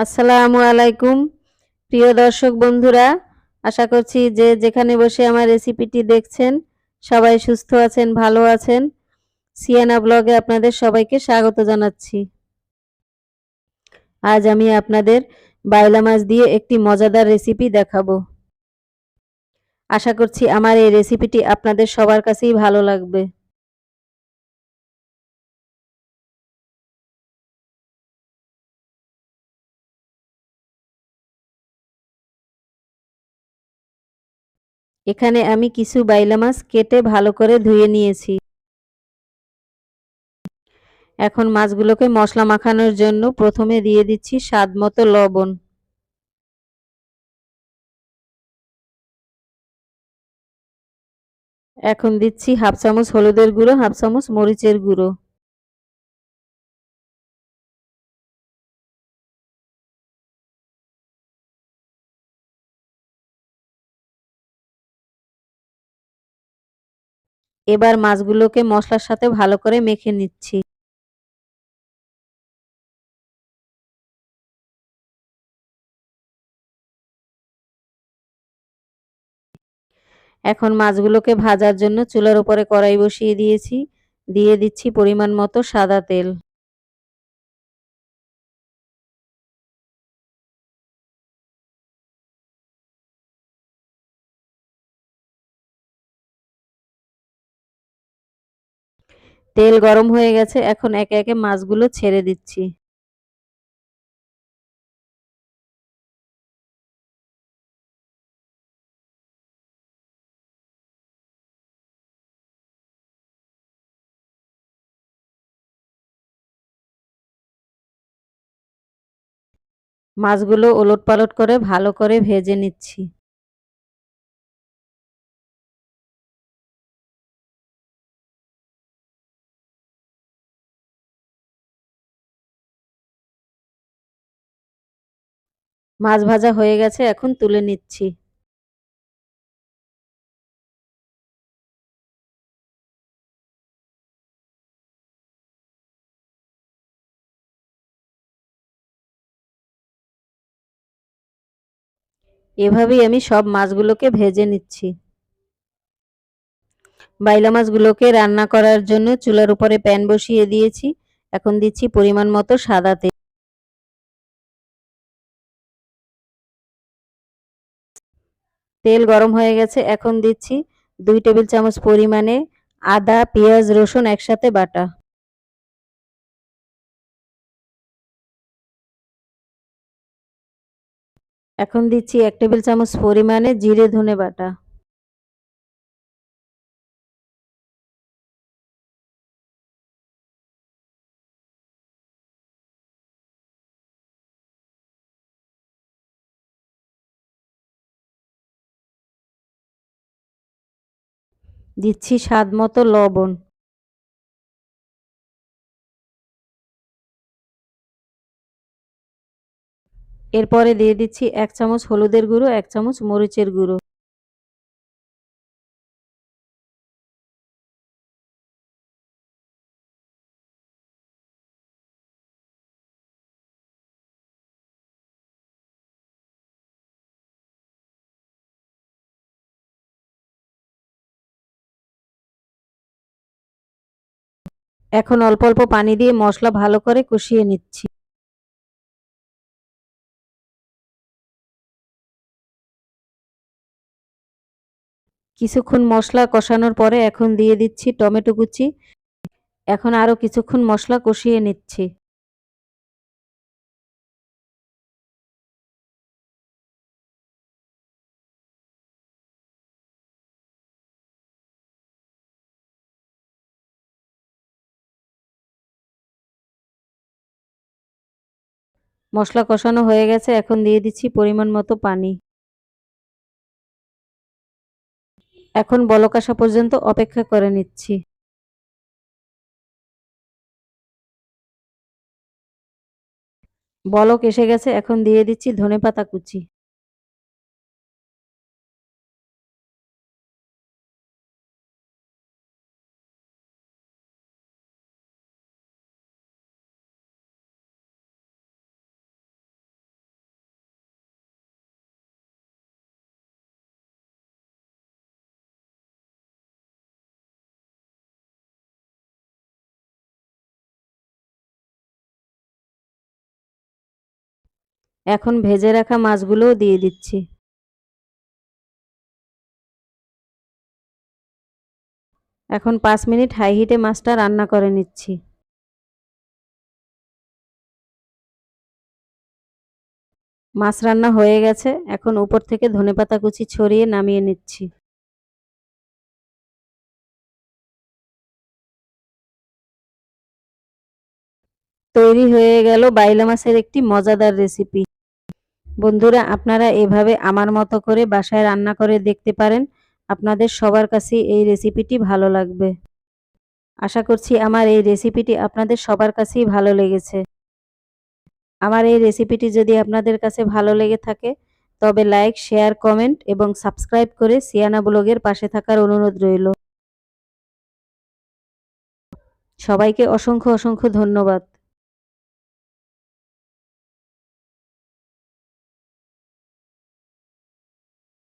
আসসালামু আলাইকুম প্রিয় দর্শক বন্ধুরা, আশা করছি যে যেখানে বসে আমার রেসিপিটি দেখছেন সবাই সুস্থ আছেন, ভালো আছেন। সিয়ানা ব্লগে আপনাদের সবাইকে স্বাগত জানাচ্ছি। আজ আমি আপনাদের বাইলা মাছ দিয়ে একটি মজাদার রেসিপি দেখাবো। আশা করছি আমার এই রেসিপিটি আপনাদের সবার কাছেই ভালো লাগবে। এখানে আমি কিছু বাইলা মাছ কেটে ভালো করে ধুয়ে নিয়েছি। এখন মাছগুলোকে মশলা মাখানোর জন্য প্রথমে দিয়ে দিচ্ছি স্বাদমতো লবণ। এখন দিচ্ছি হাফ চামচ হলুদের গুঁড়ো, হাফ চামচ মরিচের গুঁড়ো। এবার মাছগুলোকে মশলার সাথে ভালো করে মেখে নিচ্ছি। এখন মাছগুলোকে ভাজার জন্য চুলার উপরে কড়াই বসিয়ে দিয়েছি। দিয়ে দিচ্ছি পরিমাণ মতো সাদা তেল। তেল গরম হয়ে গেছে, এখন একে একে মাছগুলো ছেড়ে দিচ্ছি। মাছগুলো ওলটপালট করে ভালো করে ভেজে নিচ্ছি। মাছ ভাজা হয়ে গেছে, এখন তুলে নিচ্ছি। এভাবেই আমি সব মাছগুলোকে ভেজে নিচ্ছি। বাইলা মাছগুলোকে রান্না করার জন্য চুলার উপরে প্যান বসিয়ে দিয়েছি। এখন দিচ্ছি পরিমাণ মতো সাদা তেল। তেল গরম হয়ে গেছে, এখন দিচ্ছি 2 টেবিল চামচ পরিমাণে আদা, পেঁয়াজ, রসুন একসাথে বাটা। এখন দিচ্ছি 1 টেবিল চামচ পরিমাণে জিরে ধনে বাটা। দিচ্ছি স্বাদ মতো লবণ। এরপরে দিয়ে দিচ্ছি 1 চামচ হলুদের গুঁড়ো, 1 চামচ মরিচের গুঁড়ো। এখন অল্প অল্প পানি দিয়ে মশলা ভালো করে কষিয়ে নিচ্ছি। কিছুক্ষণ মশলা কষানোর পরে এখন দিয়ে দিচ্ছি টমেটো কুচি। এখন আরো কিছুক্ষণ মশলা কষিয়ে নিচ্ছি। মশলা কষানো হয়ে গেছে, এখন দিয়ে দিচ্ছি পরিমাণ মতো পানি। এখন বলক আসা পর্যন্ত অপেক্ষা করে নিচ্ছি। বলক এসে গেছে, এখন দিয়ে দিচ্ছি ধনেপাতা কুচি। এখন ভেজে রাখা মাছগুলোও দিয়ে দিচ্ছি। এখন 5 মিনিট হাই হিটে মাছটা রান্না করে নিচ্ছি। মাছ রান্না হয়ে গেছে, এখন উপর থেকে ধনেপাতা কুচি ছড়িয়ে নামিয়ে নিচ্ছি। তৈরি হয়ে গেল বাইলা মাছের একটি মজাদার রেসিপি। বন্ধুরা, আপনারা এভাবে আমার মতো করে বাসায় রান্না করে দেখতে পারেন। আপনাদের সবার কাছেই এই রেসিপিটি ভালো লাগবে। আশা করছি আমার এই রেসিপিটি আপনাদের সবার কাছেই ভালো লেগেছে। আমার এই রেসিপিটি যদি আপনাদের কাছে ভালো লেগে থাকে তবে লাইক, শেয়ার, কমেন্ট এবং সাবস্ক্রাইব করে সিয়ানা ব্লগের পাশে থাকার অনুরোধ রইল। সবাইকে অসংখ্য অসংখ্য ধন্যবাদ।